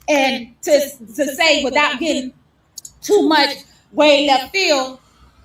And to say without getting too much way left field,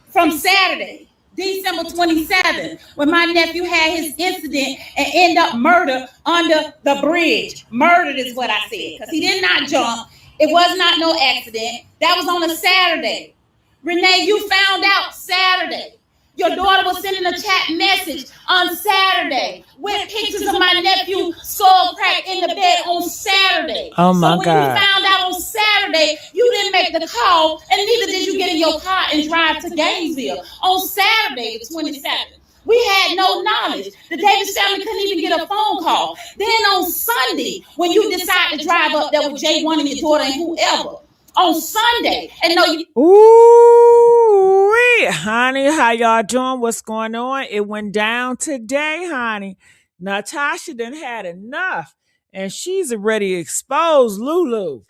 from Saturday, December 27th, when my nephew had his incident and ended up murdered under the bridge. Murdered is what I said, because he did not jump. It was not no accident. That was on a Saturday. Renee, you found out Saturday. Your daughter was sending a chat message on Saturday with pictures of my nephew skull cracked in the bed on Saturday. Oh my God. So when you found out on Saturday, you didn't make the call, and neither did you get in your car and drive to Gainesville on Saturday, the 27th. We had no knowledge. The Davis family couldn't even get a phone call. Then on Sunday, when you decide to drive up there with J1 and your daughter and whoever, on Sunday, and no, you. Ooh, honey, how y'all doing? What's going on? It went down today, honey. Natasha done had enough, and she's already exposed Lulu.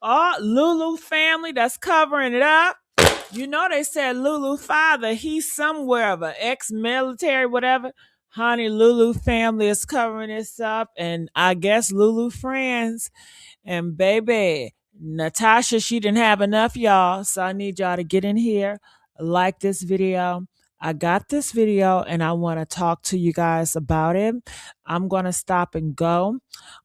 Oh, Lulu family that's covering it up. You know they said Lulu father, he's somewhere of an ex-military, whatever. Honey, Lulu family is covering this up, and I guess Lulu friends. And baby, Natasha, she didn't have enough, y'all. So I need y'all to get in here, like this video. I got this video and I want to talk to you guys about it. I'm going to stop and go.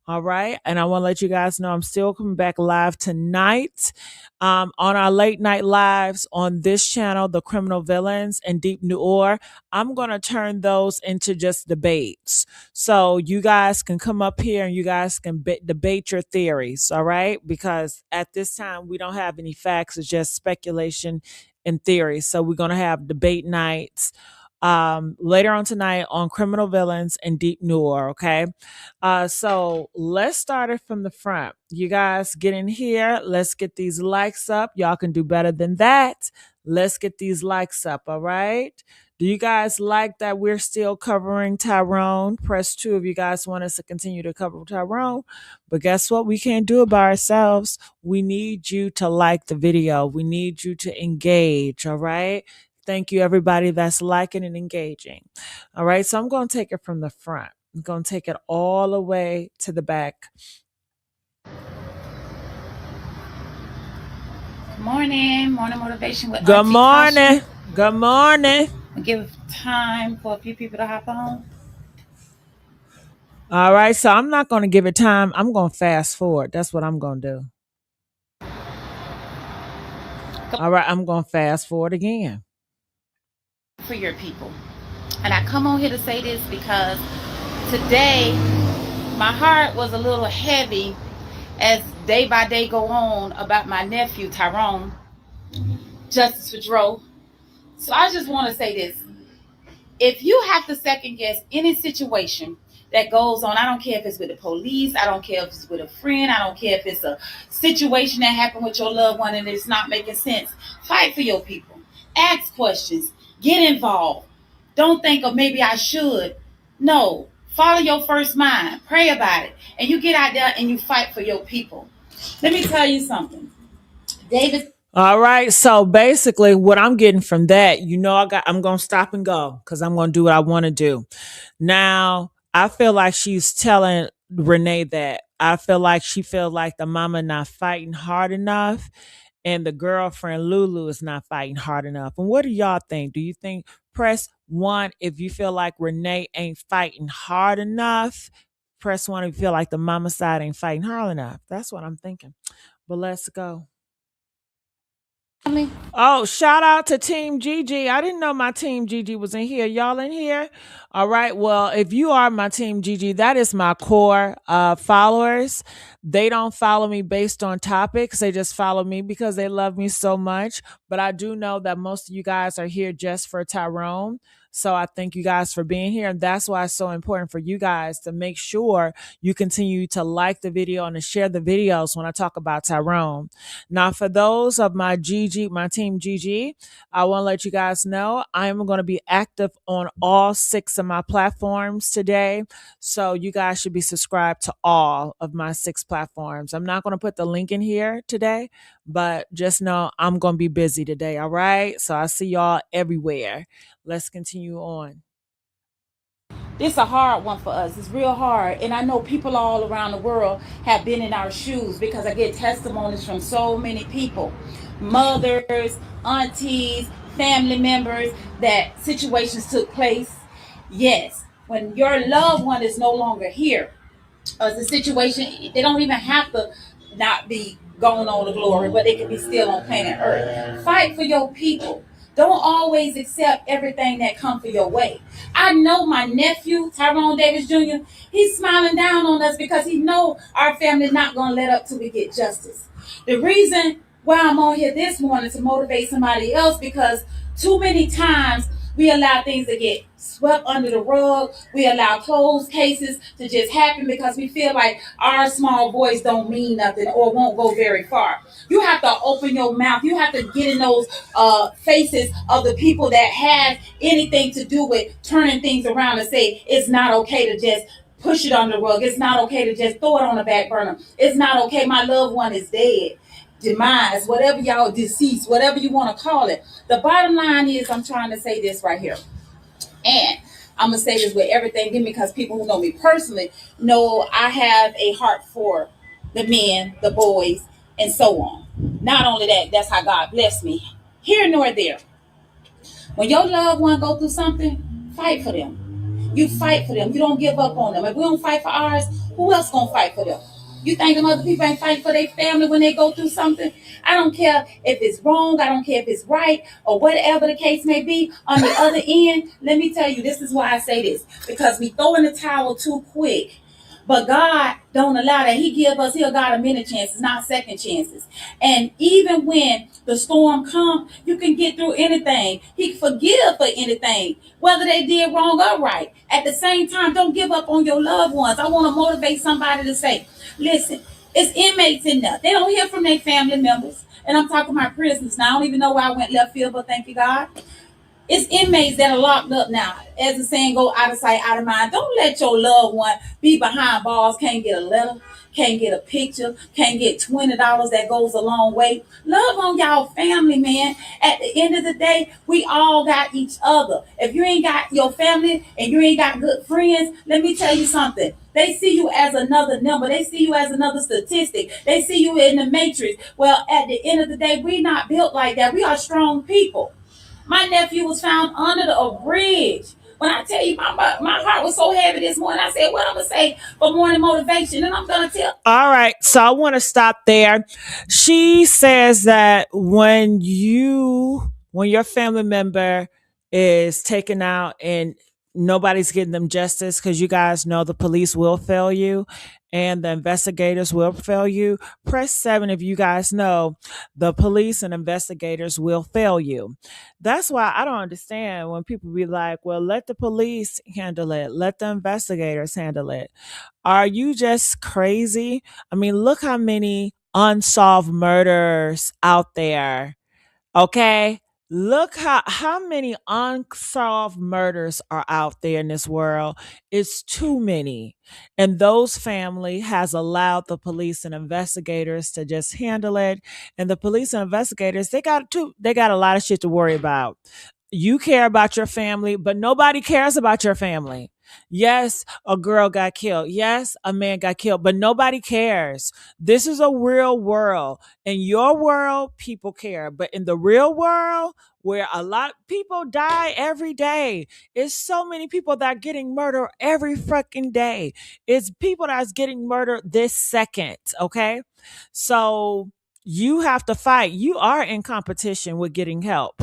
All right. And I want to let you guys know I'm still coming back live tonight on our late night lives on this channel, The Criminal Villains and Deep Noir. I'm going to turn those into just debates. So you guys can come up here and you guys can debate your theories. All right. Because at this time, we don't have any facts. It's just speculation and theory. So we're going to have debate nights later on tonight on Criminal Villains and Deep Noir. Okay. So let's start it from the front. You guys get in here. Let's get these likes up. Y'all can do better than that. Let's get these likes up. All right. Do you guys like that we're still covering Tyrone? Press 2 if you guys want us to continue to cover Tyrone. But guess what? We can't do it by ourselves. We need you to like the video. We need you to engage. All right. Thank you, everybody that's liking and engaging. All right. So I'm going to take it from the front. I'm going to take it all the way to the back. Good morning. Morning motivation with Good morning. Good morning. Give time for a few people to hop on. All right, so I'm not going to give it time. I'm going to fast forward. That's what I'm going to do. All right, I'm going to fast forward again. For your people. And I come on here to say this because today my heart was a little heavy as day by day go on about my nephew, Tyrone, Justice for Dro. So I just want to say this. If you have to second guess any situation that goes on, I don't care if it's with the police, I don't care if it's with a friend, I don't care if it's a situation that happened with your loved one and it's not making sense, fight for your people. Ask questions. Get involved. Don't think of maybe I should. No. Follow your first mind. Pray about it. And you get out there and you fight for your people. Let me tell you something. David. All right. So basically what I'm getting from that, I'm going to stop and go because I'm going to do what I want to do. Now, I feel like she's telling Renee that. I feel like she feels like the mama not fighting hard enough and the girlfriend Lulu is not fighting hard enough. And what do y'all think? Do you think press 1 if you feel like Renee ain't fighting hard enough? Press 1 if you feel like the mama side ain't fighting hard enough. That's what I'm thinking. But let's go. Oh, shout out to Team GG. I didn't know my Team GG was in here. Y'all in here? All right. Well, if you are my Team GG, that is my core followers. They don't follow me based on topics. They just follow me because they love me so much. But I do know that most of you guys are here just for Tyrone. So I thank you guys for being here. And that's why it's so important for you guys to make sure you continue to like the video and to share the videos when I talk about Tyrone. Now, for those of my team GG, I want to let you guys know I am going to be active on all 6 of my platforms today. So you guys should be subscribed to all of my 6 platforms. I'm not going to put the link in here today, but just know I'm going to be busy today. All right. So I see y'all everywhere. Let's continue on. This a hard one for us. It's real hard. And I know people all around the world have been in our shoes because I get testimonies from so many people. Mothers, aunties, family members, that situations took place. Yes, when your loved one is no longer here, the situation, they don't even have to not be going on to glory, but they can be still on planet Earth. Fight for your people. Don't always accept everything that comes for your way. I know my nephew, Tyrone Davis Jr., he's smiling down on us because he know our family not going to let up till we get justice. The reason why I'm on here this morning to motivate somebody else because too many times we allow things to get swept under the rug. We allow closed cases to just happen because we feel like our small voice don't mean nothing or won't go very far. You have to open your mouth. You have to get in those faces of the people that have anything to do with turning things around and say it's not okay to just push it on the rug. It's not okay to just throw it on the back burner. It's not okay. My loved one is dead, demise, whatever y'all, deceased, whatever you want to call it. The bottom line is, I'm trying to say this right here. And I'm gonna say this with everything in me because people who know me personally know I have a heart for the men, the boys, and so on. Not only that, that's how God blessed me. Here nor there. When your loved one go through something, fight for them. You fight for them. You don't give up on them. If we don't fight for ours, who else gonna fight for them? You think them other people ain't fighting for their family when they go through something? I don't care if it's wrong. I don't care if it's right or whatever the case may be. On the other end, let me tell you, this is why I say this. Because we throw in the towel too quick. But God don't allow that. He'll God a minute chances, not second chances. And even when the storm comes, you can get through anything. He forgive for anything, whether they did wrong or right. At the same time, don't give up on your loved ones. I want to motivate somebody to say, listen, it's inmates in there. They don't hear from their family members. And I'm talking about prisoners. Now, I don't even know why I went left field, but thank you, God. It's inmates that are locked up now. As the saying go, out of sight, out of mind. Don't let your loved one be behind bars, can't get a letter, can't get a picture, can't get $20 that goes a long way. Love on y'all family, man. At the end of the day, we all got each other. If you ain't got your family and you ain't got good friends, let me tell you something. They see you as another number. They see you as another statistic. They see you in the matrix. Well, at the end of the day, we not built like that. We are strong people. My nephew was found under a bridge. When I tell you, my heart was so heavy this morning, I said, what I'm going to say for morning motivation? And I'm going to tell. All right, so I want to stop there. She says that when your family member is taken out and nobody's getting them justice, because you guys know the police will fail you and the investigators will fail you. Press 7 if you guys know the police and investigators will fail you. That's why I don't understand when people be like, well, let the police handle it, let the investigators handle it. Are you just crazy? I mean, look how many unsolved murders out there. Okay? Look how many unsolved murders are out there in this world. It's too many. And those family has allowed the police and investigators to just handle it. And the police and investigators, they got a lot of shit to worry about. You care about your family, but nobody cares about your family. Yes, a girl got killed. Yes, a man got killed, but nobody cares. This is a real world. In your world, people care. But in the real world, where a lot of people die every day, it's so many people that are getting murdered every fucking day. It's people that's getting murdered this second, okay? So you have to fight. You are in competition with getting help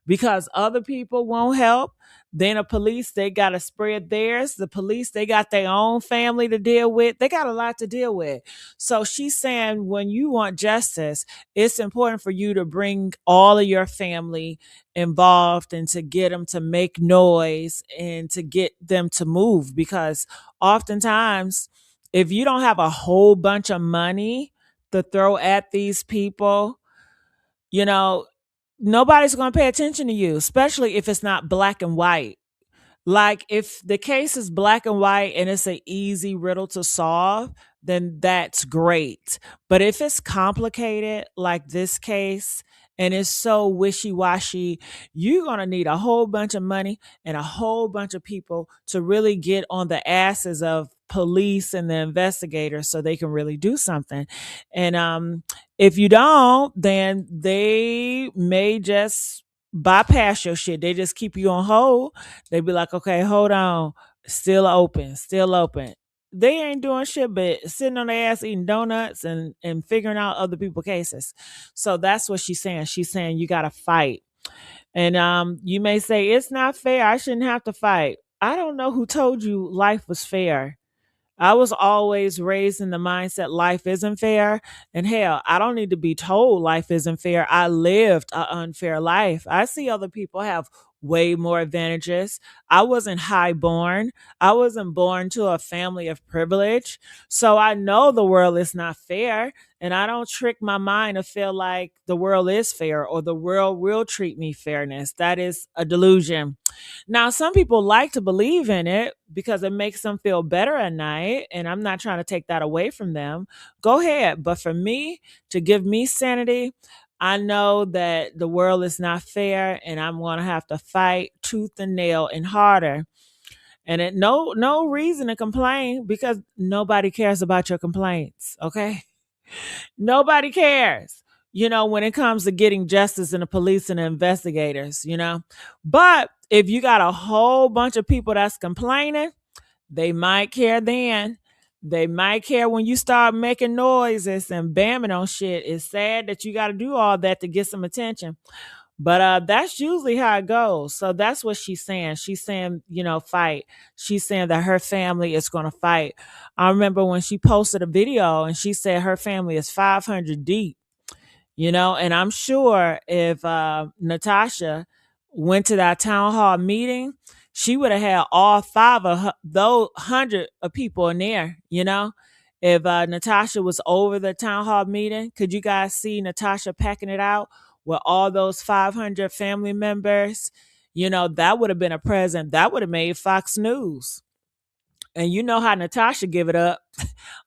because other people won't help. Then the police, they got to spread theirs. The police, they got their own family to deal with. They got a lot to deal with. So she's saying when you want justice, it's important for you to bring all of your family involved and to get them to make noise and to get them to move. Because oftentimes, if you don't have a whole bunch of money to throw at these people, you know, nobody's going to pay attention to you, especially if it's not black and white. Like if the case is black and white and it's an easy riddle to solve, then that's great. But if it's complicated, like this case, and it's so wishy-washy. You're going to need a whole bunch of money and a whole bunch of people to really get on the asses of police and the investigators so they can really do something. And if you don't, then they may just bypass your shit. They just keep you on hold. They be like, okay, hold on, still open, still open. They ain't doing shit but sitting on their ass eating donuts and figuring out other people's cases. So that's what she's saying. She's saying you gotta fight. And you may say it's not fair. I shouldn't have to fight. I don't know who told you life was fair. I was always raised in the mindset life isn't fair. And hell, I don't need to be told life isn't fair. I lived an unfair life. I see other people have way more advantages. I wasn't high born. I wasn't born to a family of privilege. So I know the world is not fair. And I don't trick my mind to feel like the world is fair or the world will treat me fairness. That is a delusion. Now, some people like to believe in it because it makes them feel better at night, and I'm not trying to take that away from them. Go ahead. But for me, to give me sanity, I know that the world is not fair, and I'm going to have to fight tooth and nail and harder. And no reason to complain because nobody cares about your complaints. Okay, nobody cares. When it comes to getting justice in the police and the investigators. But if you got a whole bunch of people that's complaining, they might care then. They might care when you start making noises and bamming on shit. It's sad that you got to do all that to get some attention. But that's usually how it goes. So that's what she's saying. She's saying, fight. She's saying that her family is going to fight. I remember when she posted a video and she said her family is 500 deep. And I'm sure if Natasha went to that town hall meeting, she would have had all five of those 100 of people in there. If Natasha was over the town hall meeting, could you guys see Natasha packing it out with all those 500 family members? That would have been a present. That would have made Fox News. And you know how Natasha give it up,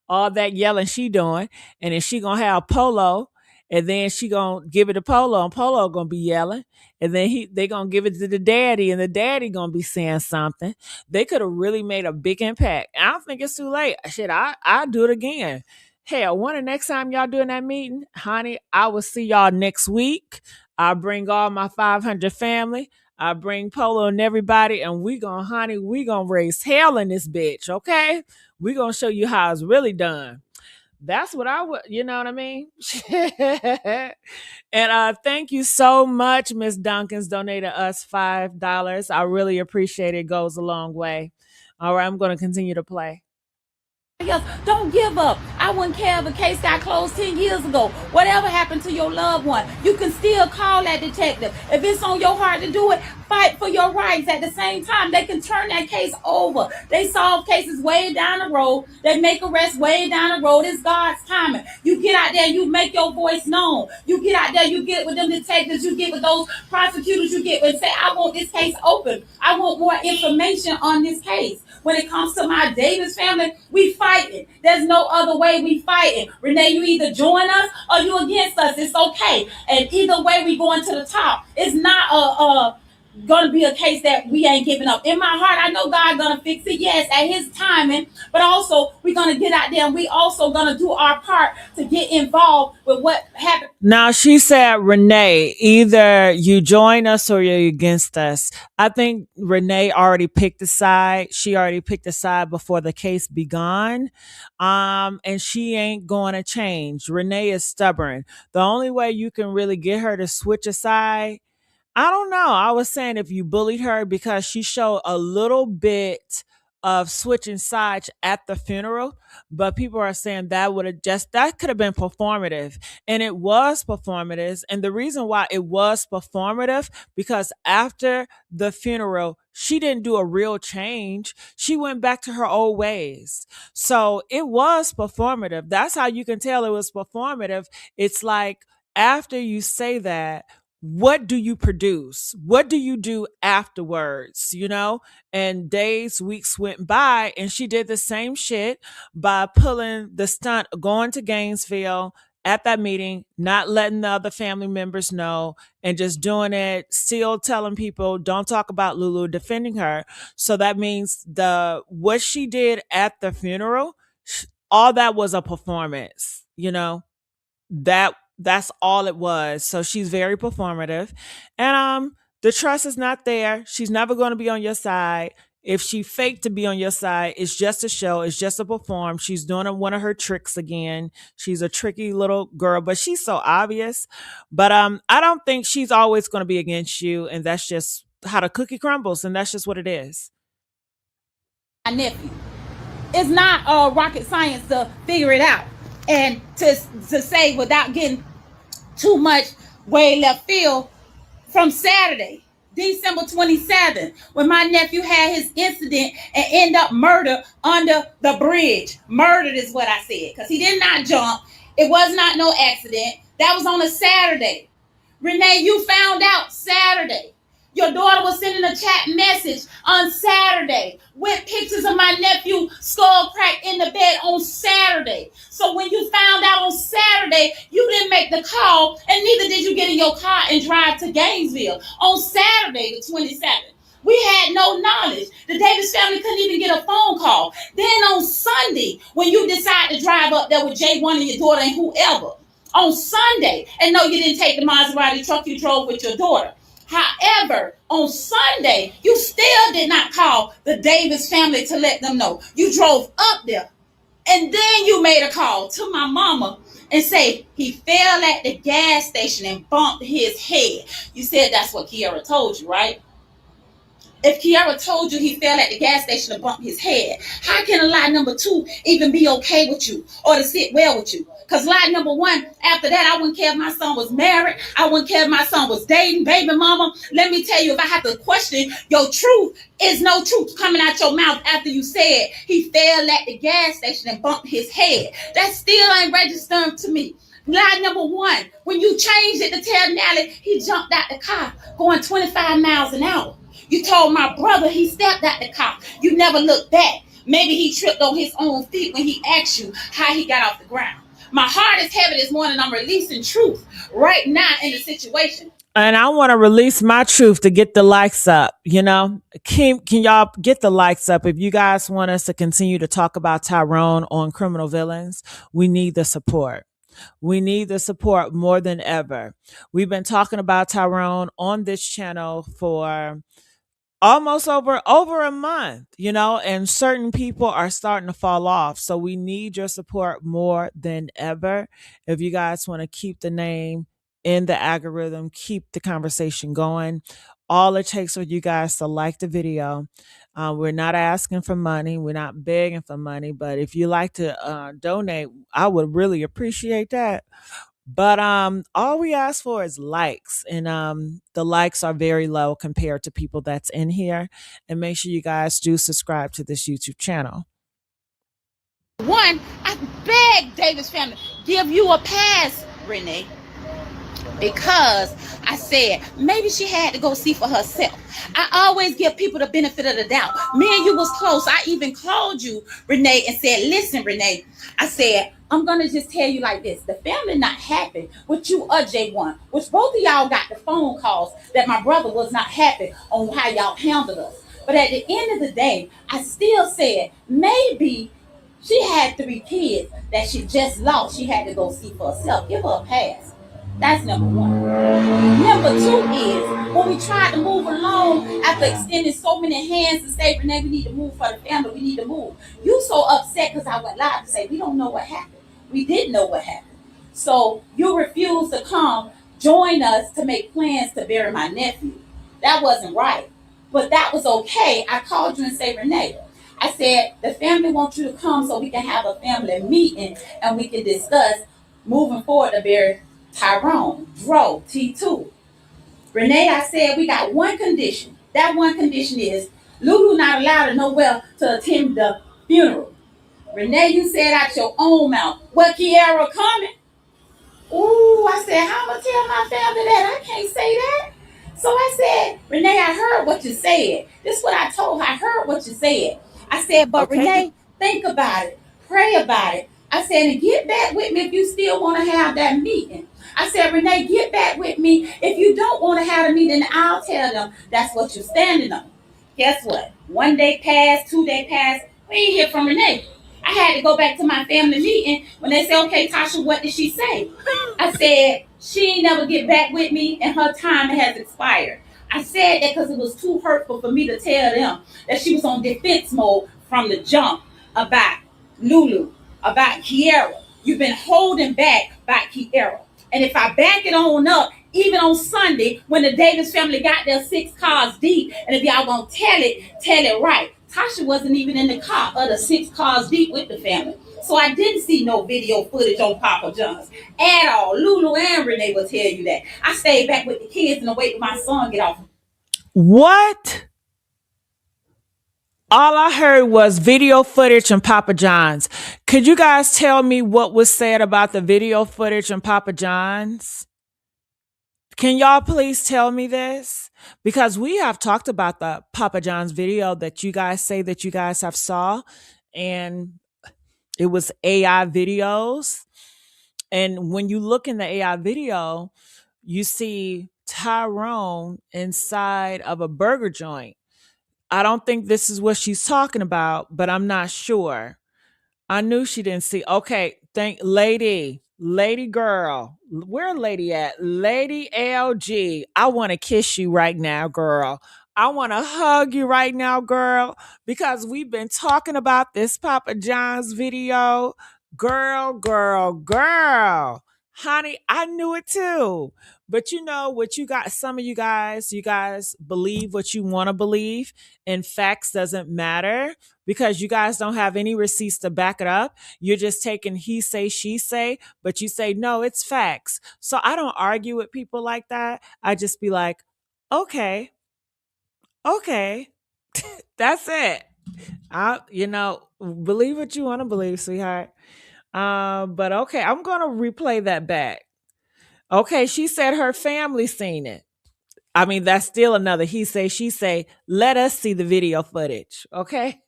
all that yelling she doing, and then she gonna have Polo, and then she gonna give it to Polo, and Polo gonna be yelling, and then they gonna give it to the daddy, and the daddy gonna be saying something. They could have really made a big impact. I don't think it's too late. Shit, I do it again. Hell, when the next time y'all doing that meeting, honey, I will see y'all next week. I'll bring all my 500 family. I bring Polo and everybody, and we gonna raise hell in this bitch, okay? We gonna show you how it's really done. That's what I would, you know what I mean? And thank you so much, Miss Duncans donated us $5. I really appreciate it. It goes a long way. All right, I'm gonna continue to play. Else. Don't give up. I wouldn't care if a case got closed 10 years ago. Whatever happened to your loved one, you can still call that detective. If it's on your heart to do it, fight for your rights. At the same time, they can turn that case over. They solve cases way down the road. They make arrests way down the road. It's God's timing. You get out there, you make your voice known. You get out there, you get with them detectives, you get with those prosecutors, you get with say, I want this case open. I want more information on this case. When it comes to my Davis family, we fighting. There's no other way we fighting. Renee, you either join us or you against us. It's okay. And either way, we going to the top. It's not gonna be a case that we ain't giving up. In my heart, I know God gonna fix it, yes, at his timing, but also we're gonna get out there and we also gonna do our part to get involved with what happened. Now she said, Renee, either you join us or you're against us. I think Renee already picked a side. She already picked a side before the case began. And she ain't going to change. Renee is stubborn. The only way you can really get her to switch a side, I don't know. I was saying if you bullied her because she showed a little bit of switching sides at the funeral, but people are saying that could have been performative. And it was performative. And the reason why it was performative, because after the funeral, she didn't do a real change. She went back to her old ways. So it was performative. That's how you can tell it was performative. It's like after you say that, what do you produce? What do you do afterwards? And days, weeks went by, and she did the same shit by pulling the stunt, going to Gainesville at that meeting, not letting the other family members know, and just doing it, still telling people don't talk about Lulu, defending her. So that means the what she did at the funeral, all that was a performance, that's all it was. So she's very performative. And the trust is not there. She's never going to be on your side. If she faked to be on your side, it's just a show, it's just a perform. She's doing one of her tricks again. She's a tricky little girl, but she's so obvious. But I don't think she's always going to be against you, and that's just how the cookie crumbles, and that's just what it is. My nephew. It's not rocket science to figure it out. And to say without getting too much way left field, from Saturday, December 27th, when my nephew had his incident and ended up murdered under the bridge. Murdered is what I said, because he did not jump. It was not no accident. That was on a Saturday. Renee, you found out Saturday. Your daughter was sending a chat message on Saturday with pictures of my nephew skull cracked in the bed on Saturday. So when you found out on Saturday, you didn't make the call, and neither did you get in your car and drive to Gainesville on Saturday the 27th. We had no knowledge. The Davis family couldn't even get a phone call. Then on Sunday, when you decide to drive up there with J1 and your daughter and whoever, on Sunday, and no, you didn't take the Maserati truck, you drove with your daughter. However, on Sunday, you still did not call the Davis family to let them know. You drove up there, and then you made a call to my mama and say he fell at the gas station and bumped his head. You said that's what Kiara told you, right? If Kiara told you he fell at the gas station and bumped his head, how can a lie number two even be okay with you or to sit well with you? Because lie number one, after that, I wouldn't care if my son was married. I wouldn't care if my son was dating, baby mama. Let me tell you, if I have to question your truth, is no truth coming out your mouth after you said he fell at the gas station and bumped his head. That still ain't registering to me. Lie number one, when you changed it to tell Nally he jumped out the car going 25 miles an hour. You told my brother he stepped out the car. You never looked back. Maybe he tripped on his own feet when he asked you how he got off the ground. My heart is heavy this morning. I'm releasing truth right now in the situation. And I want to release my truth to get the likes up. Can y'all get the likes up? If you guys want us to continue to talk about Tyrone on Criminal Villains, we need the support. We need the support more than ever. We've been talking about Tyrone on this channel for almost over a month, and certain people are starting to fall off. So we need your support more than ever. If you guys want to keep the name in the algorithm, keep the conversation going. All it takes for you guys to like the video. We're not asking for money. We're not begging for money. But if you like to donate, I would really appreciate that. But all we ask for is likes, and the likes are very low compared to people that's in here. And make sure you guys do subscribe to this YouTube channel. One, I beg Davis family, give you a pass, Renee. Because I said maybe she had to go see for herself. I always give people the benefit of the doubt. Me and you was close. I even called you, Renee, and said, listen, Renee, I said, I'm going to just tell you like this. The family not happy with you or J1, which both of y'all got the phone calls that my brother was not happy on how y'all handled us. But at the end of the day, I still said maybe she had 3 kids that she just lost. She had to go see for herself. Give her a pass. That's number one. Number two is when we tried to move along after extending so many hands to say, Renee, we need to move for the family. We need to move. You so upset because I went live to say we don't know what happened. We didn't know what happened. So you refused to come join us to make plans to bury my nephew. That wasn't right. But that was okay. I called you and said, Renee, I said, the family wants you to come so we can have a family meeting and we can discuss moving forward to bury Tyrone, Dro, T2. Renee, I said we got one condition. That one condition is Lulu not allowed to nowhere to attend the funeral. Renee, you said out your own mouth, well, Kiara coming? Ooh, I said, how am I going to tell my family that? I can't say that. So I said, Renee, I heard what you said. This is what I told her. I heard what you said. I said, but Okay. Renee, think about it. Pray about it. I said, and get back with me if you still want to have that meeting. I said, Renee, get back with me. If you don't want to have a meeting, I'll tell them that's what you're standing on. Guess what? 1 day passed, 2 day passed. We ain't hear from Renee. I had to go back to my family meeting when they said, okay, Tasha, what did she say? I said, she ain't never get back with me and her time has expired. I said that because it was too hurtful for me to tell them that she was on defense mode from the jump about Lulu, about Kiera. You've been holding back by Kiera. And if I back it on up, even on Sunday, when the Davis family got their 6 cars deep, and if y'all gonna tell it right. Tasha wasn't even in the car of the 6 cars deep with the family. So I didn't see no video footage on Papa John's at all. Lulu and Renee will tell you that. I stayed back with the kids and waited for my son get off. What? All I heard was video footage and Papa John's. Could you guys tell me what was said about the video footage and Papa John's? Can y'all please tell me this? Because we have talked about the Papa John's video that you guys say that you guys have saw, and it was AI videos. And when you look in the AI video, you see Tyrone inside of a burger joint. I don't think this is what she's talking about, but I'm not sure. I knew she didn't see. Okay, thank lady girl. Where lady at? Lady LG. I want to kiss you right now, girl. I want to hug you right now, girl, because we've been talking about this Papa John's video. Girl. Honey, I knew it too. But you know what you got, some of you guys believe what you want to believe, and facts doesn't matter because you guys don't have any receipts to back it up. You're just taking he say, she say, but you say, no, it's facts. So I don't argue with people like that. I just be like, okay, okay, that's it. Believe what you want to believe, sweetheart. But okay, I'm going to replay that back. Okay, she said her family seen it. I mean, that's still another he say, she say. Let us see the video footage, okay?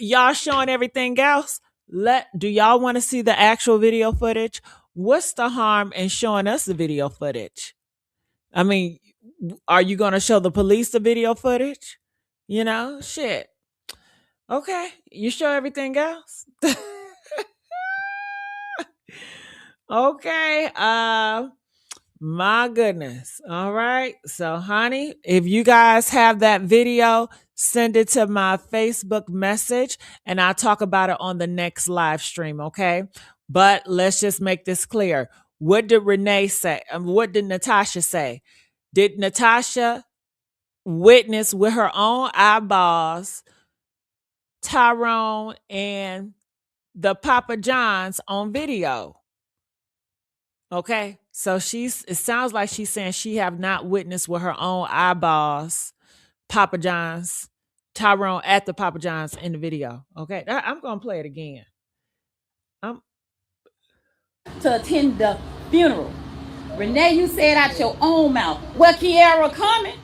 Y'all showing everything else. Do y'all want to see the actual video footage? What's the harm in showing us the video footage? I mean, are you going to show the police the video footage? Shit. Okay, you show everything else. Okay. My goodness. All right. So, honey, if you guys have that video, send it to my Facebook message and I'll talk about it on the next live stream. Okay. But let's just make this clear. What did Renee say? What did Natasha say? Did Natasha witness with her own eyeballs Tyrone and the Papa John's on video? Okay, so it sounds like she's saying she have not witnessed with her own eyeballs Papa John's, Tyrone at the Papa John's in the video. Okay, I'm gonna play it again. To attend the funeral. Renee, you said out your own mouth, well, Kiera coming.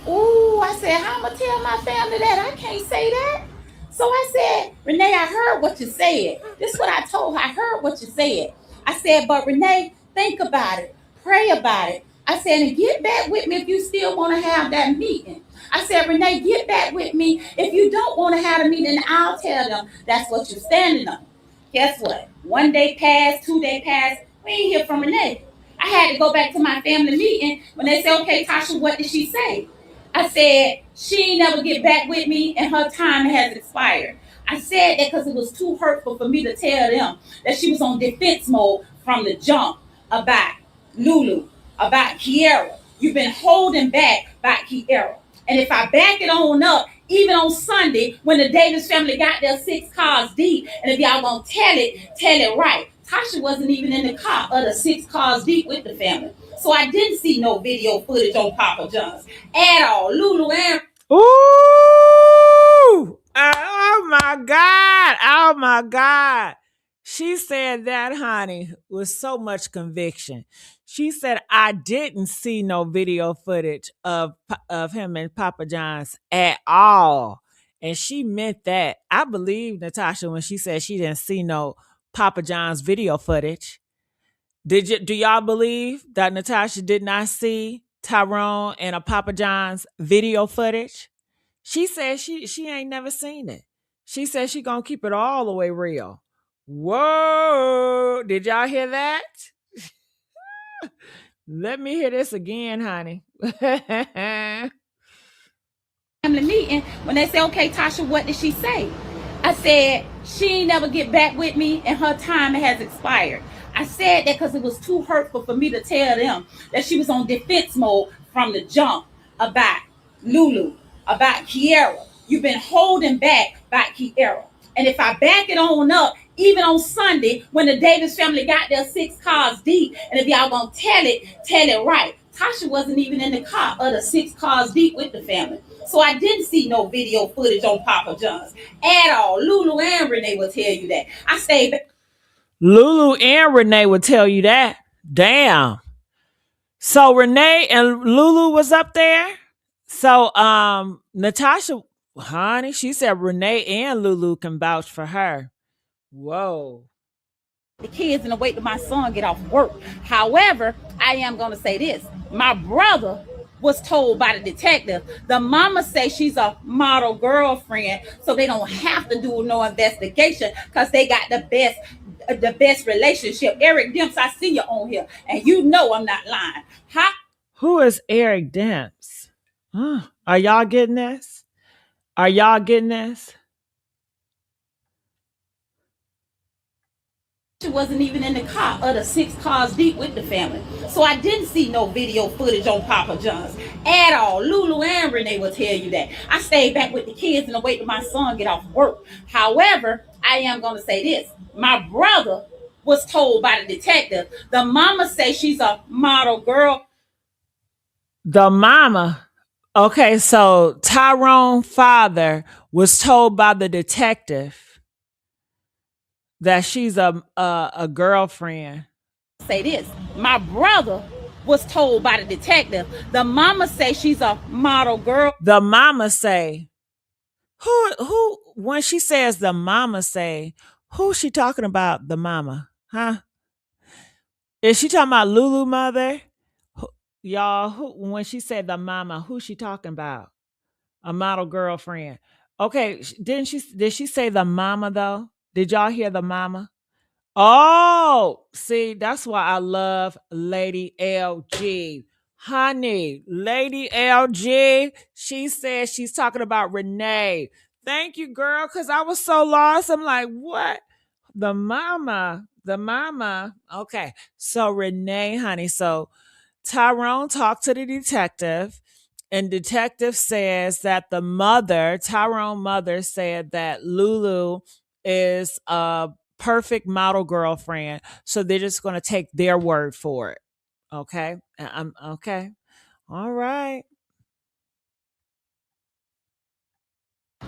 Ooh, I said, how am I tell my family that? I can't say that. So I said, Renee, I heard what you said. This is what I told her. I heard what you said. I said, but Renee, think about it. Pray about it. I said, and get back with me if you still want to have that meeting. I said, Renee, get back with me. If you don't want to have a meeting, I'll tell them that's what you're standing on. Guess what? 1 day passed, 2 day passed. We ain't hear from Renee. I had to go back to my family meeting when they said, okay, Tasha, what did she say? I said, she ain't never get back with me and her time has expired. I said that because it was too hurtful for me to tell them that she was on defense mode from the jump about Lulu, about Kiera. You've been holding back by Kiera. And if I back it on up, even on Sunday, when the Davis family got their 6 cars deep, and if y'all gonna tell it right. Tasha wasn't even in the car of the 6 cars deep with the family. So I didn't see no video footage on Papa John's at all. Lulu and Ooh! Oh my God! Oh my God! She said that, honey, with so much conviction. She said, I didn't see no video footage of him and Papa John's at all. And she meant that. I believe Natasha when she said she didn't see no Papa John's video footage. Do y'all believe that Natasha did not see Tyrone and a Papa John's video footage? She said she ain't never seen it. She said she gonna keep it all the way real. Whoa! Did y'all hear that? Let me hear this again, honey. Family meeting, when they say, okay, Tasha, what did she say? I said, she ain't never get back with me and her time has expired. I said that because it was too hurtful for me to tell them that she was on defense mode from the jump about Lulu, about Kiera. You've been holding back by Kiera. And if I back it on up, even on Sunday, when the Davis family got their 6 cars deep, and if y'all gonna tell it right. Tasha wasn't even in the car of the 6 cars deep with the family. So I didn't see no video footage on Papa John's at all. Lulu and Renee will tell you that. I stayed back. Lulu and Renee would tell you that. Damn. So Renee and Lulu was up there. So Natasha, honey, she said Renee and Lulu can vouch for her. Whoa. The kids and wait till my son get off work. However, I am going to say this. My brother was told by the detective, the mama say she's a model girlfriend, so they don't have to do no investigation because they got the best relationship. Eric Demps, I see you on here, and you know I'm not lying. Who is Eric Demps? Are y'all getting this? Are y'all getting this? She wasn't even in the car of the 6 cars deep with the family. So I didn't see no video footage on Papa John's at all. Lulu and Renee will tell you that. I stayed back with the kids and wait till my son get off work. However, I am going to say this. My brother was told by the detective, the mama say she's a model girl. The mama. Okay, so Tyrone's father was told by the detective that she's a girlfriend. Say this. My brother was told by the detective, the mama say she's a model girl. The mama say, who when she says the mama say, who's she talking about? The mama, huh? Is she talking about Lulu mother? Y'all, when she said the mama, who's she talking about? A model girlfriend. Okay, did she say the mama though? Did y'all hear the mama? Oh, see, that's why I love Lady LG. Honey, Lady LG, she said she's talking about Renee. Thank you, girl, because I was so lost. I'm like, what? The mama. Okay, so Renee, honey, so Tyrone talked to the detective, and detective says that the mother, Tyrone mother, said that Lulu is a perfect model girlfriend, so they're just going to take their word for it. Okay, I'm okay. All right.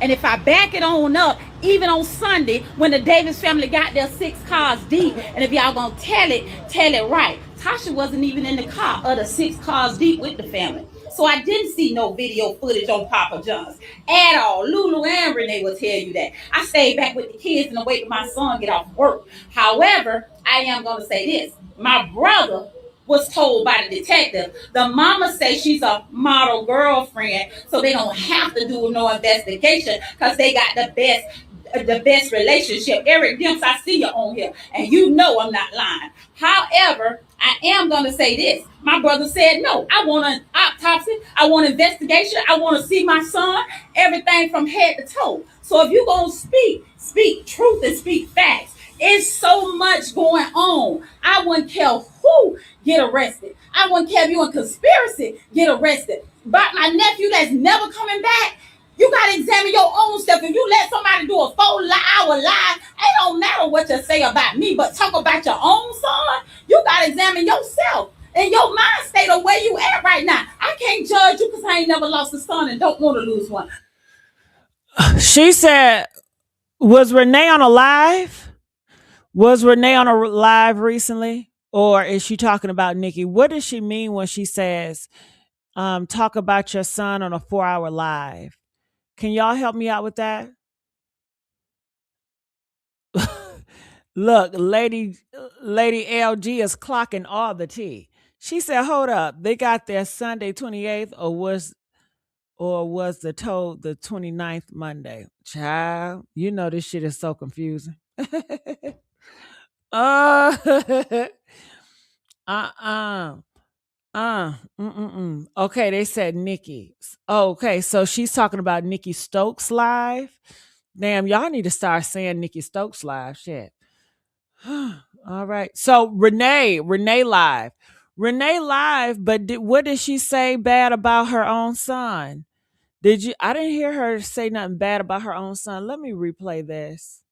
And if I back it on up, even on Sunday, when the Davis family got their 6 cars deep, and if y'all gonna tell it right. Tasha wasn't even in the car of the 6 cars deep with the family. So I didn't see no video footage on Papa John's at all. Lulu and Renee will tell you that. I stayed back with the kids and wait till my son get off work. However, I am gonna say this. My brother was told by the detective, the mama say she's a model girlfriend, so they don't have to do no investigation because they got the best relationship. Eric Demps, I see you on here, and you know I'm not lying. However, I am going to say this. My brother said, no, I want an autopsy. I want an investigation. I want to see my son, everything from head to toe. So if you're going to speak truth and speak facts. It's so much going on. I wouldn't care who get arrested. I wouldn't care if you in conspiracy get arrested. But my nephew that's never coming back, you got to examine your own stuff. If you let somebody do a 4-hour live, it don't matter what you say about me, but talk about your own son, you got to examine yourself and your mind state of where you at right now. I can't judge you because I ain't never lost a son and don't want to lose one. She said, was Renee on a live? Was Renee on a live recently? Or is she talking about Nikki? What does she mean when she says, talk about your son on a 4-hour live? Can y'all help me out with that? Look, Lady LG is clocking all the tea. She said, "Hold up, they got their Sunday 28th, or was the 29th Monday?" Child, you know this shit is so confusing. uh, uh-uh. Okay, they said Nikki. Okay, so she's talking about Nikki Stokes live. Damn, y'all need to start saying Nikki Stokes live. Shit. All right. So Renee live, but what did she say bad about her own son? Did you? I didn't hear her say nothing bad about her own son. Let me replay this.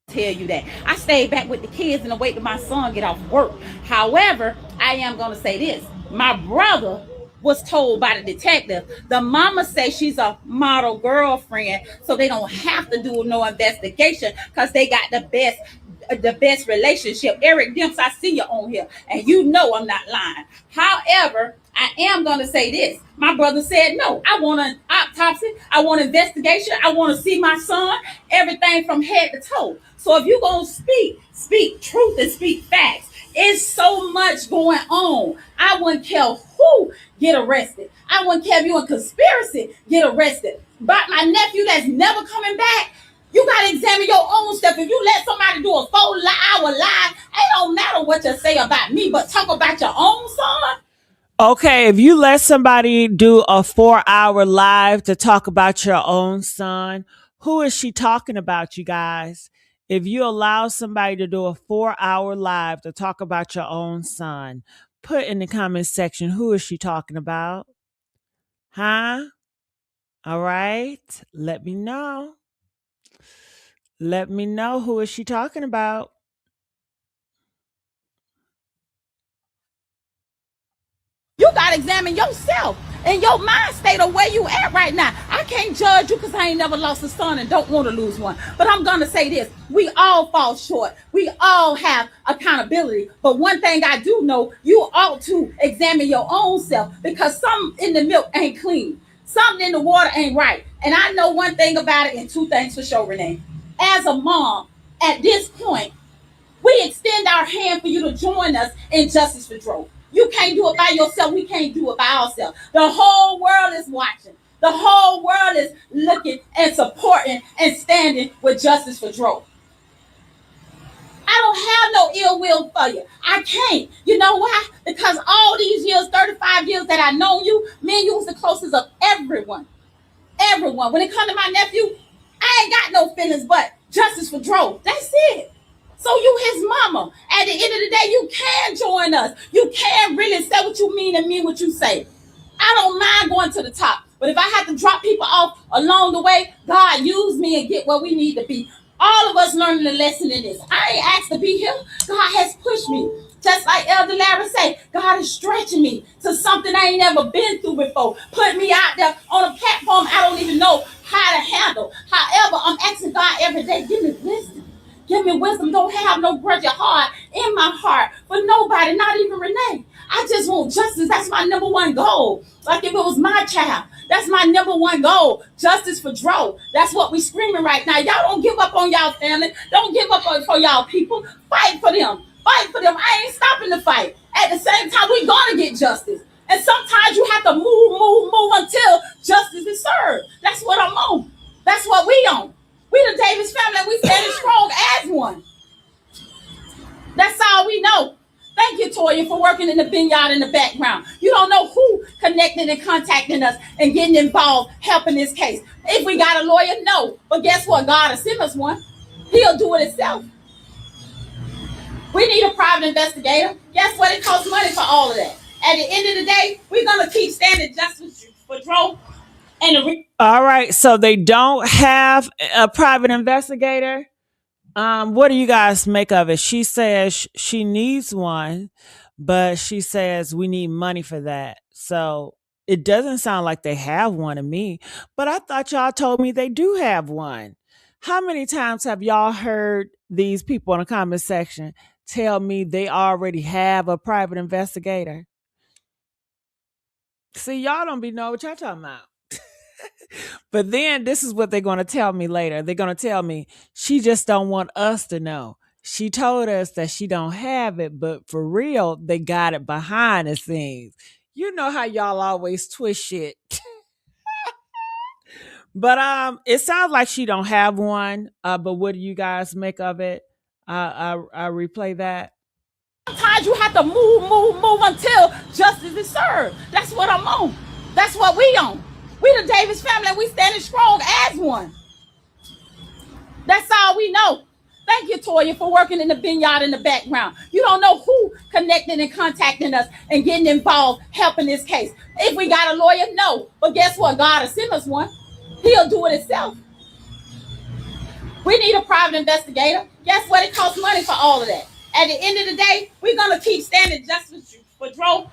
Tell you that I stayed back with the kids and wait till my son get off work. However, I am going to say this: my brother was told by the detective, the mama say she's a model girlfriend, so they don't have to do no investigation because they got the best relationship. Eric Dimps, I see you on here, and you know I'm not lying. However, I am going to say this. My brother said, no, I want an autopsy. I want investigation. I want to see my son, everything from head to toe. So if you're going to speak truth and speak facts. It's so much going on. I wouldn't care who get arrested. I wouldn't care if you in conspiracy get arrested. But my nephew that's never coming back, you gotta examine your own stuff. If you let somebody do a 4-hour live, it don't matter what you say about me, but talk about your own son. Okay, if you let somebody do a 4-hour live to talk about your own son, who is she talking about, you guys? If you allow somebody to do a 4-hour live to talk about your own son, put in the comment section who is she talking about? Huh? All right. Let me know. Let me know who is she talking about. You gotta examine yourself and your mind state of where you at right now. I can't judge you because I ain't never lost a son and don't want to lose one. But I'm gonna say this: we all fall short. We all have accountability. But one thing I do know, you ought to examine your own self because something in the milk ain't clean. Something in the water ain't right. And I know one thing about it and two things for sure, Renee. As a mom, at this point, we extend our hand for you to join us in Justice for Dro. You can't do it by yourself. We can't do it by ourselves. The whole world is watching. The whole world is looking and supporting and standing with Justice for Dro. I don't have no ill will for you. I can't. You know why? Because all these years, 35 years that I know you, me and you was the closest of everyone. Everyone. When it comes to my nephew, I ain't got no feelings but Justice for Dro. That's it. So you his mama. At the end of the day, you can join us. You can really say what you mean and mean what you say. I don't mind going to the top. But if I have to drop people off along the way, God use me and get where we need to be. All of us learning a lesson in this. I ain't asked to be here. God has pushed me. Just like Elder Larry say, God is stretching me to something I ain't never been through before. Put me out there on a platform I don't even know how to handle. However, I'm asking God every day, give me wisdom. Give me wisdom. Don't have no grudge or heart in my heart for nobody, not even Renee. I just want justice. That's my number one goal. Like if it was my child, that's my number one goal. Justice for Dro. That's what we screaming right now. Y'all don't give up on y'all family. Don't give up on for y'all people. Fight for them. Fight for them. I ain't stopping the fight. At the same time, we gonna get justice. And sometimes you have to move until justice is served. That's what I'm on. That's what we on. We the Davis family. We standing strong as one. That's all we know. Thank you, Toya, for working in the vineyard in the background. You don't know who connecting and contacting us and getting involved, helping this case. If we got a lawyer, no. But guess what? God will send us one. He'll do it himself. We need a private investigator. Guess what? It costs money for all of that. At the end of the day, we're going to keep standing justice for Dro and the. All right, so they don't have a private investigator. What do you guys make of it? She says she needs one, but she says we need money for that. So it doesn't sound like they have one to me, but I thought y'all told me they do have one. How many times have y'all heard these people in the comment section tell me they already have a private investigator? See, y'all don't be know what y'all talking about. But then this is what they're going to tell me later. They're going to tell me she just don't want us to know. She told us that she don't have it, but for real, they got it behind the scenes. You know how y'all always twist shit. But it sounds like she don't have one. But what do you guys make of it? I replay that. Sometimes you have to move until justice is served. That's what I'm on. That's what we on. We the Davis family. We standing strong as one. That's all we know. Thank you, Toya, for working in the vineyard in the background. You don't know who connecting and contacting us and getting involved, helping this case. If we got a lawyer, no. But guess what? God will send us one. He'll do it himself. We need a private investigator. Guess what? It costs money for all of that. At the end of the day, we're gonna keep standing justice for Dro,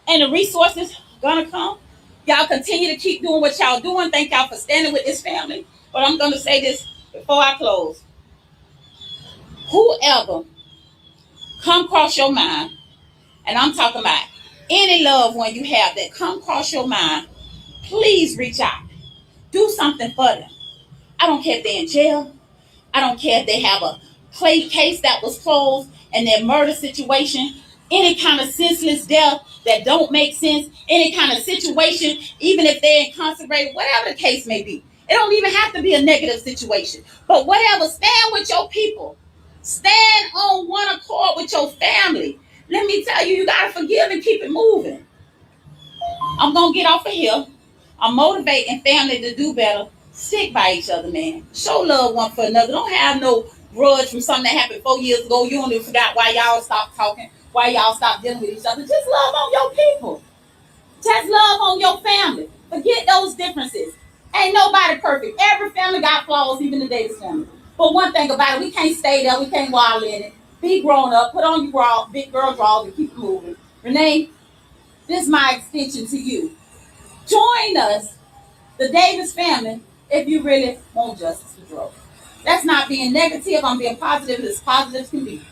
and the resources gonna come. Y'all continue to keep doing what y'all doing. Thank y'all for standing with this family. But I'm gonna say this before I close. Whoever come across your mind, and I'm talking about any loved one you have that come across your mind, please reach out. Do something for them. I don't care if they're in jail. I don't care if they have a case that was closed and their murder situation, any kind of senseless death that don't make sense, any kind of situation, even if they're incarcerated, whatever the case may be. It don't even have to be a negative situation. But whatever, stand with your people. Stand on one accord with your family. Let me tell you, you got to forgive and keep it moving. I'm going to get off of here. I'm motivating family to do better. Stick by each other, man. Show love one for another. Don't have no grudge from something that happened 4 years ago. You don't even forgot why y'all stopped talking, why y'all stopped dealing with each other. Just love on your people. Just love on your family. Forget those differences. Ain't nobody perfect. Every family got flaws, even the Davis family. But one thing about it, we can't stay there. We can't wallow in it. Be grown up. Put on your big girl drawers and keep it moving. Renee, this is my extension to you. Join us, the Davis family, if you really want justice for Dro. That's not being negative. I'm being positive as positive as can be.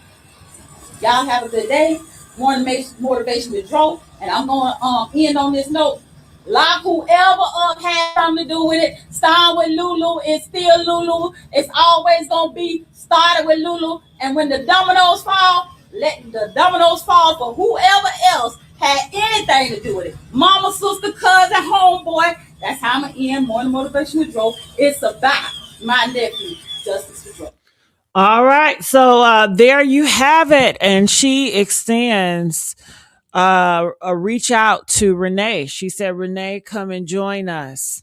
Y'all have a good day. More motivation with Dro. And I'm going to end on this note. Lock whoever up had something to do with it. Starting with Lulu. It's still Lulu. It's always going to be started with Lulu. And when the dominoes fall, let the dominoes fall for whoever else had anything to do with it. Mama, sister, cousin, homeboy. That's how I'm going to end Morning Motivation with Dro. It's about my nephew, Justice for Dro. All right. So there you have it. And she extends a reach out to Renee. She said, Renee, come and join us.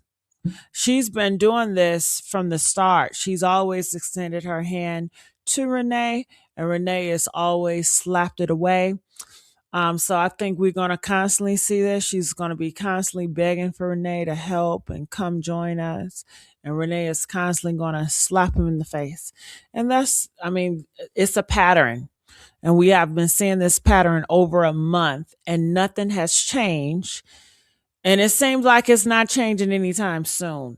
She's been doing this from the start. She's always extended her hand to Renee, and Renee has always slapped it away. So I think we're going to constantly see this. She's going to be constantly begging for Renee to help and come join us. And Renee is constantly going to slap him in the face. And that's, I mean, it's a pattern. And we have been seeing this pattern over a month, and nothing has changed. And it seems like it's not changing anytime soon.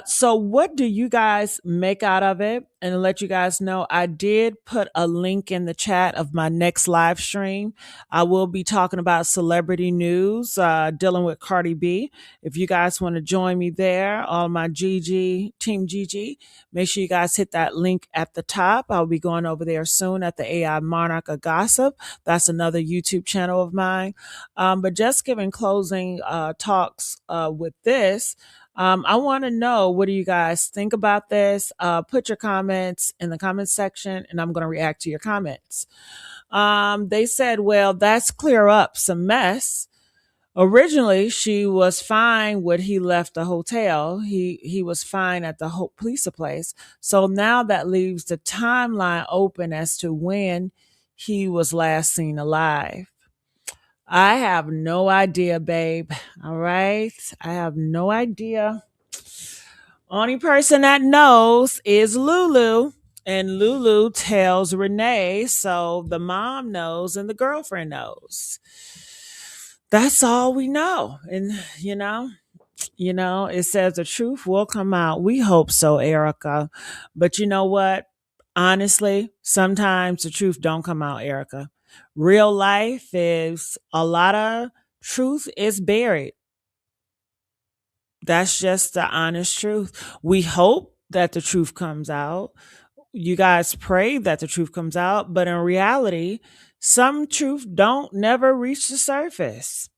So what do you guys make out of it? And to let you guys know, I did put a link in the chat of my next live stream. I will be talking about celebrity news, dealing with Cardi B. If you guys want to join me there, all my Team GG, make sure you guys hit that link at the top. I'll be going over there soon at the AI Monarch of Gossip. That's another YouTube channel of mine. But just giving closing talks with this. I want to know, what do you guys think about this? Put your comments in the comment section, and I'm going to react to your comments. They said, well, that's clear up some mess. Originally, she was fine when he left the hotel. He was fine at the police place. So now that leaves the timeline open as to when he was last seen alive. I have no idea, babe. All right. I have no idea. Only person that knows is Lulu. And Lulu tells Renee, so the mom knows and the girlfriend knows. That's all we know. And it says the truth will come out. We hope so, Erica. But you know what? Honestly, sometimes the truth don't come out, Erica. Real life is a lot of truth is buried. That's just the honest truth. We hope that the truth comes out. You guys pray that the truth comes out, but in reality, some truth don't never reach the surface.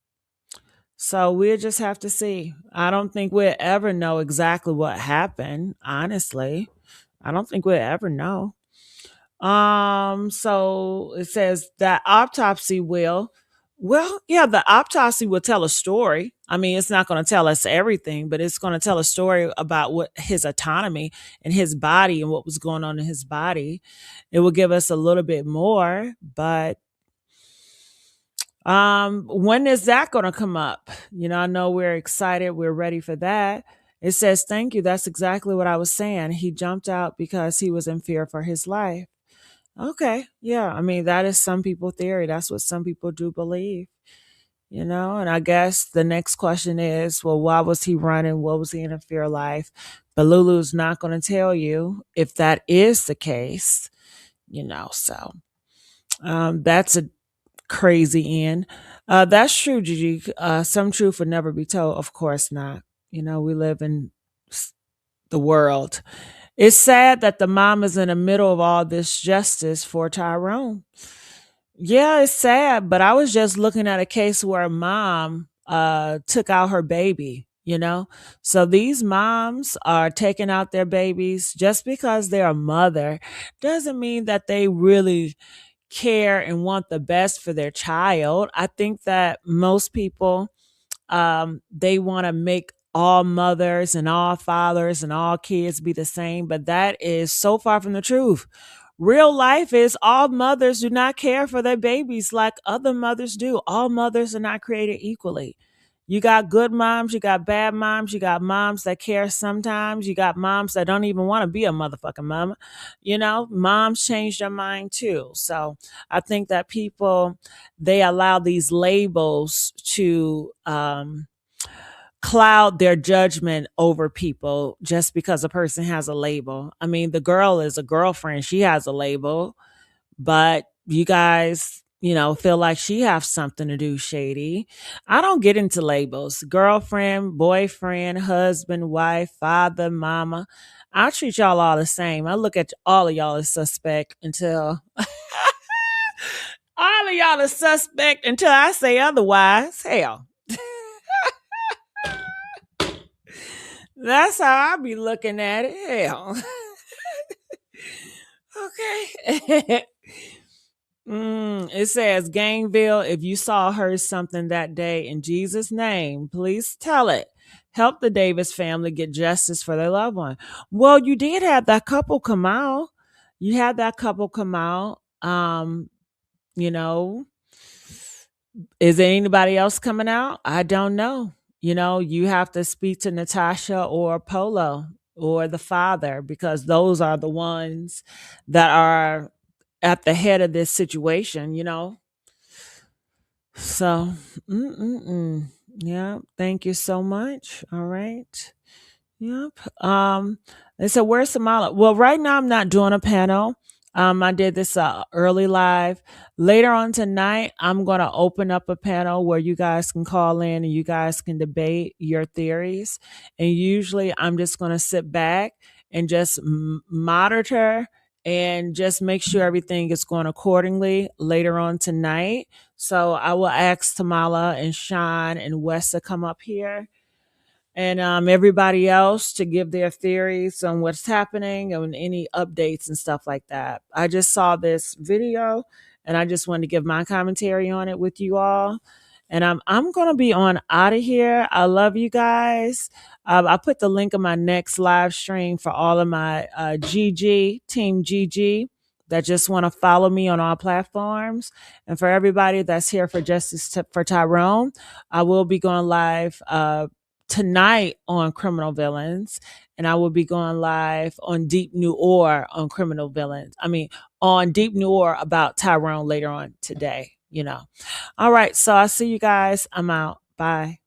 So we'll just have to see. I don't think we'll ever know exactly what happened, honestly. I don't think we'll ever know. So it says that autopsy will, well, yeah, the autopsy will tell a story. I mean, it's not going to tell us everything, but it's going to tell a story about what his autonomy and his body and what was going on in his body. It will give us a little bit more, but when is that going to come up? I know we're excited, we're ready for that. It says, thank you. That's exactly what I was saying. He jumped out because he was in fear for his life. Okay. Yeah. I mean, that is some people theory. That's what some people do believe. And I guess the next question is, well, why was he running? What was he in a fear life? But Lulu's not going to tell you if that is the case. So that's a crazy end. That's true, Gigi. Some truth would never be told. Of course not. We live in the world. It's sad that the mom is in the middle of all this justice for Tyrone. Yeah, it's sad, but I was just looking at a case where a mom took out her baby. So these moms are taking out their babies just because they're a mother doesn't mean that they really care and want the best for their child. I think that most people they want to make all mothers and all fathers and all kids be the same, but that is so far from the truth. Real life is all mothers do not care for their babies like other mothers do. All mothers are not created equally. You got good moms, you got bad moms, you got moms that care sometimes, you got moms that don't even want to be a motherfucking mama. Moms change their mind too. So I think that people, they allow these labels to cloud their judgment over people just because a person has a label. I mean, the girl is a girlfriend, she has a label, but you guys, feel like she has something to do shady. I don't get into labels. Girlfriend, boyfriend, husband, wife, father, mama. I treat y'all all the same. I look at all of y'all as suspect until all of y'all are suspect until I say otherwise. Hell. That's how I be looking at it. Hell. Okay. It says, Gangville, if you saw her something that day in Jesus' name, please tell it. Help the Davis family get justice for their loved one. Well, you did have that couple come out. You had that couple come out. You know, is there anybody else coming out? I don't know. You have to speak to Natasha or Polo or the father because those are the ones that are at the head of this situation. So, yeah, thank you so much. All right. Yep. They said, where's Samala? Well, right now I'm not doing a panel. I did this early live. Later on tonight, I'm going to open up a panel where you guys can call in and you guys can debate your theories. And usually I'm just going to sit back and just monitor and just make sure everything is going accordingly later on tonight. So I will ask Tamala and Sean and Wes to come up here and everybody else to give their theories on what's happening and any updates and stuff like that. I just saw this video and I just wanted to give my commentary on it with you all. And I'm gonna be on out of here. I love you guys. I put the link of my next live stream for all of my GG team GG that just want to follow me on all platforms, and for everybody that's here for Justice for Tyrone. I will be going live tonight on Criminal Villains, and I will be going live on Deep New Ore on Criminal Villains. I mean, on Deep New Ore about Tyrone later on today. All right, so I'll see you guys. I'm out. Bye.